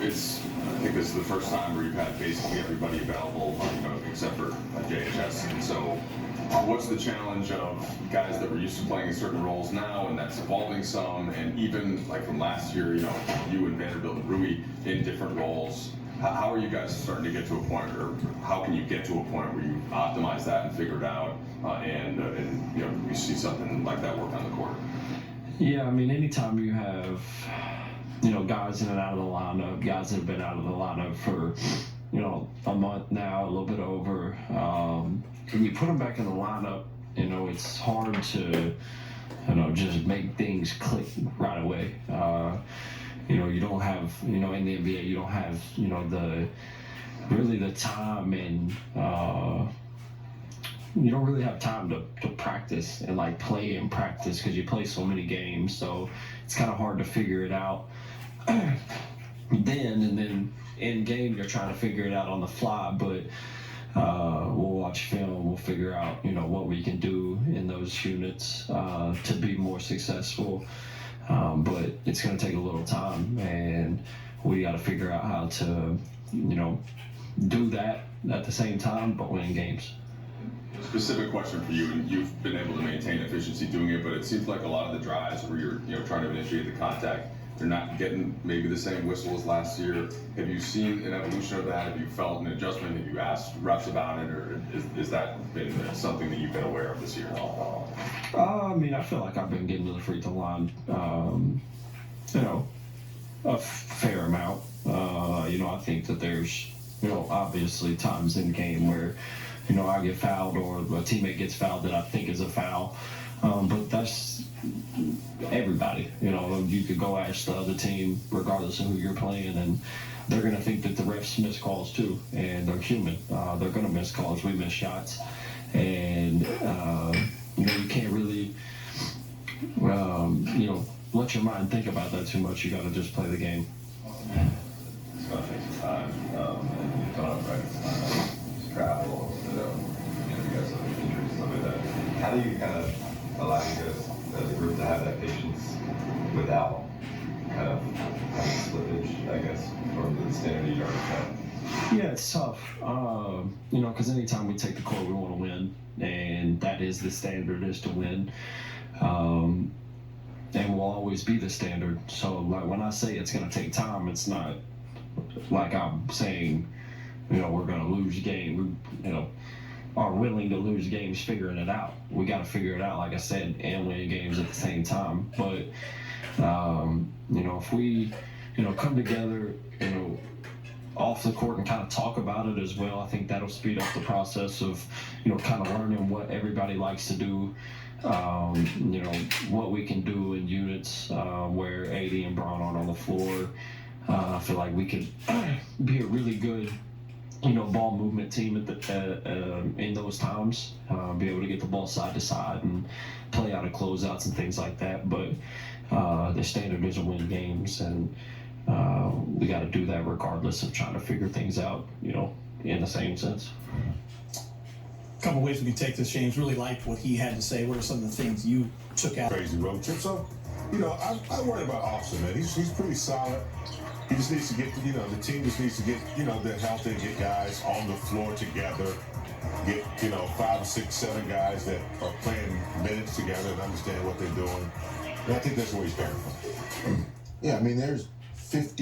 I think this is the first time where you've had basically everybody available, except for JHS. And so, what's the challenge of guys that were used to playing in certain roles now, and that's evolving some, and even like from last year, you and Vanderbilt and Rui in different roles. How are you guys starting to get to a point, or how can you get to a point where you optimize that and figure it out, and you see something like that work on the court? Yeah, I mean, anytime you have guys in and out of the lineup, guys that have been out of the lineup for a month now, a little bit over, when you put them back in the lineup, it's hard to just make things click right away. You don't have, in the NBA, you don't have, the time, and you don't really have time to practice and like play and practice, because you play so many games. So it's kind of hard to figure it out then in game you're trying to figure it out on the fly. But we'll watch film, we'll figure out what we can do in those units to be more successful. But it's going to take a little time, and we got to figure out how to do that at the same time but win games. Specific question for you, and you've been able to maintain efficiency doing it, but it seems like a lot of the drives where you're trying to initiate the contact, they're not getting maybe the same whistle as last year. Have you seen an evolution of that? Have you felt an adjustment? Have you asked refs about it, or is that been something that you've been aware of this year? I mean, I feel like I've been getting to the free throw line, a fair amount. I think that there's, obviously times in game where, I get fouled or a teammate gets fouled that I think is a foul. But that's everybody. You could go ask the other team, regardless of who you're playing, and they're going to think that the refs miss calls too, and they're human. They're going to miss calls. We miss shots, and you can't really, let your mind think about that too much. You got to just play the game. It's going to take some time, and you don't have practice time. Travel, you guys have injuries, stuff like that. How do you kind of allow you guys as a group to have that patience without kind of having slippage, I guess, from the standard you already set? Yeah, it's tough. Because anytime we take the court, we want to win, and that is the standard, is to win. And will always be the standard. So, like, when I say it's going to take time, it's not like I'm saying, we're going to lose a game. We, are willing to lose games figuring it out. We got to figure it out, like I said, and win games at the same time. But, if we, come together, off the court and kind of talk about it as well, I think that'll speed up the process of, kind of learning what everybody likes to do, what we can do in units where AD and Braun aren't on the floor. I feel like we could be a really good, ball movement team in those times, be able to get the ball side to side and play out of closeouts and things like that. But the standard is to win games, and we got to do that regardless of trying to figure things out, in the same sense. A couple ways we can take this. James, really liked what he had to say. What are some of the things you took out? Crazy road trip. So, I worry about Austin, man. He's pretty solid. He just needs to get, the team just needs to get, the healthy and get guys on the floor together. Get, 5, 6, 7 guys that are playing minutes together and understand what they're doing. And I think that's where he's coming from. Yeah, I mean, there's 50